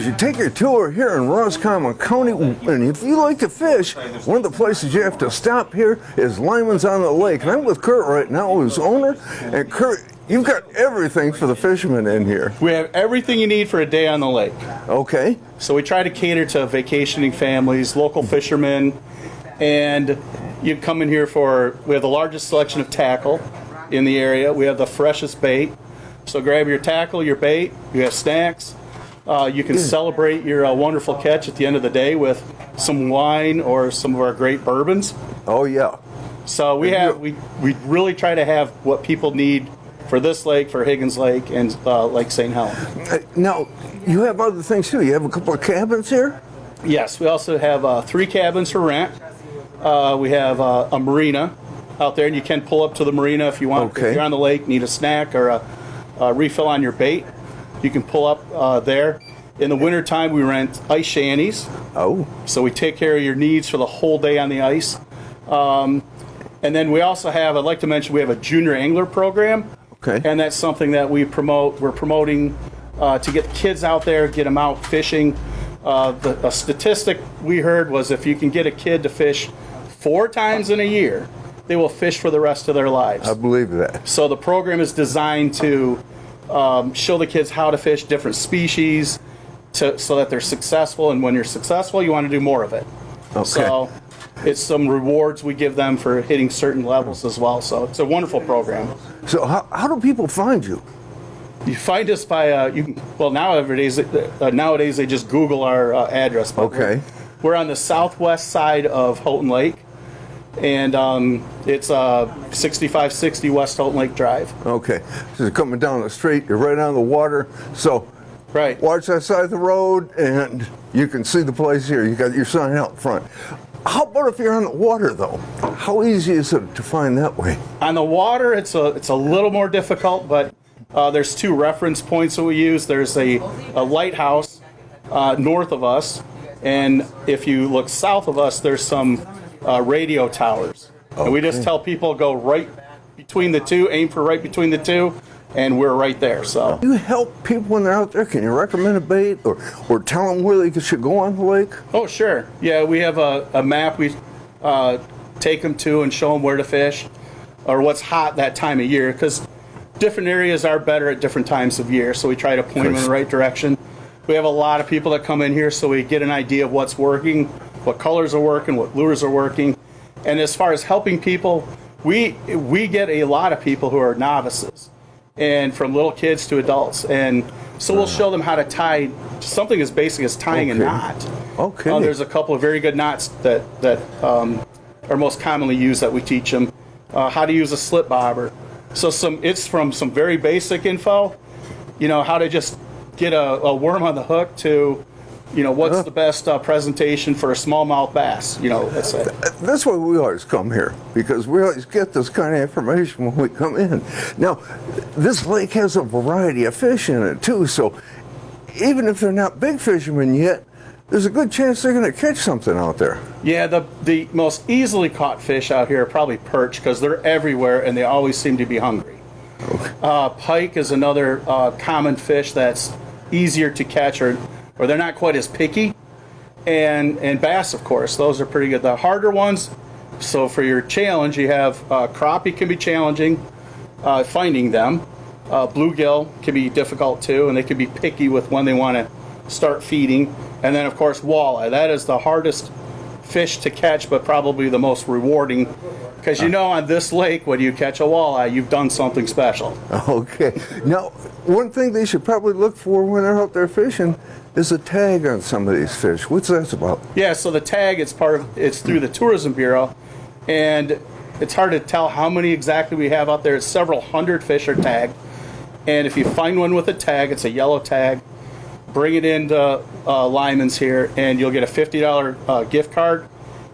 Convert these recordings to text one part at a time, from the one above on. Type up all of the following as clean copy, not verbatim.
you take your tour here in Roscommon County, and if you like to fish, one of the places you have to stop here is Lyman's on the Lake. And I'm with Kurt right now, his owner. And Kurt, you've got everything for the fishermen in here. We have everything you need for a day on the lake. Okay. So we try to cater to vacationing families, local fishermen, and you come in here we have the largest selection of tackle in the area. We have the freshest bait. So grab your tackle, your bait, you have snacks. You can celebrate your wonderful catch at the end of the day with some wine or some of our great bourbons. Oh, yeah. So we really try to have what people need for this lake, for Higgins Lake, and Lake St. Helens. Now, you have other things too. You have a couple of cabins here? Yes, we also have 3 cabins for rent. We have a marina out there, and you can pull up to the marina if you want. Okay. If you're on the lake, need a snack or a refill on your bait, you can pull up there. In the wintertime, we rent ice shanties. Oh. So we take care of your needs for the whole day on the ice. And then we also have, I'd like to mention, we have a junior angler program. Okay. And that's something that we promote. We're promoting to get kids out there, get them out fishing. A statistic we heard was if you can get a kid to fish 4 times in a year, they will fish for the rest of their lives. I believe that. So the program is designed to show the kids how to fish different species so that they're successful. And when you're successful, you want to do more of it. Okay. So it's some rewards we give them for hitting certain levels as well. So it's a wonderful program. So how do people find you? You find us by, nowadays they just Google our address. But Okay. We're on the southwest side of Houghton Lake. And it's 6560 West Houghton Lake Drive. Okay. So you're coming down the street, you're right on the water. So right. Watch that side of the road, and you can see the place here. You got your sign out front. How about if you're on the water, though? How easy is it to find that way? On the water, it's a little more difficult, but there's 2 reference points that we use. There's a lighthouse north of us, and if you look south of us, there's some radio towers. Okay. And we just tell people go right between the 2, aim for right between the 2, and we're right there. So you help people when they're out there? Can you recommend a bait or tell them where they should go on the lake? Oh, sure. Yeah, we have a map we take them to and show them where to fish or what's hot that time of year, because different areas are better at different times of year, so we try to point them in the right direction. We have a lot of people that come in here, so we get an idea of what's working, what colors are working, what lures are working. And as far as helping people, we get a lot of people who are novices, and from little kids to adults. And so we'll show them how to tie something as basic as tying a knot. Okay. There's a couple of very good knots that are most commonly used that we teach them. How to use a slip bobber. So it's from some very basic info, how to just get a worm on the hook to, what's the best presentation for a smallmouth bass, let's say. That's why we always come here, because we always get this kind of information when we come in. Now, this lake has a variety of fish in it, too, so even if they're not big fishermen yet, there's a good chance they're going to catch something out there. Yeah, the most easily caught fish out here are probably perch, because they're everywhere and they always seem to be hungry. Okay. Pike is another common fish that's easier to catch, or they're not quite as picky. And bass, of course, those are pretty good. The harder ones, so for your challenge, you have crappie can be challenging, finding them. Bluegill can be difficult too, and they can be picky with when they want to start feeding. And then, of course, walleye. That is the hardest fish to catch, but probably the most rewarding. Because on this lake, when you catch a walleye, you've done something special. Okay. Now, one thing they should probably look for when they're out there fishing is a tag on some of these fish. What's that about? Yeah, so the tag, it's through the Tourism Bureau, and it's hard to tell how many exactly we have out there. It's several hundred fish are tagged, and if you find one with a tag, it's a yellow tag, bring it into Lyman's here, and you'll get a $50 gift card.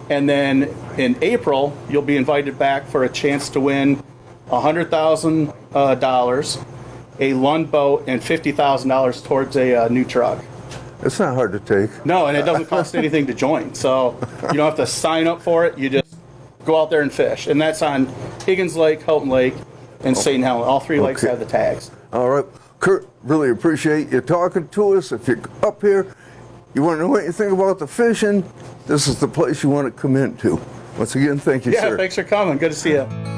And then in April, you'll be invited back for a chance to win $100,000, a Lund boat, and $50,000 towards a new truck. It's not hard to take. No, and it doesn't cost anything to join. So you don't have to sign up for it. You just go out there and fish. And that's on Higgins Lake, Houghton Lake, and St. Helens. All 3 lakes have the tags. All right. Kurt, really appreciate you talking to us. If you're up here You want to know anything about the fishing? This is the place you want to come into. Once again, thank you, Yeah, sir. thanks for coming. Good to see you.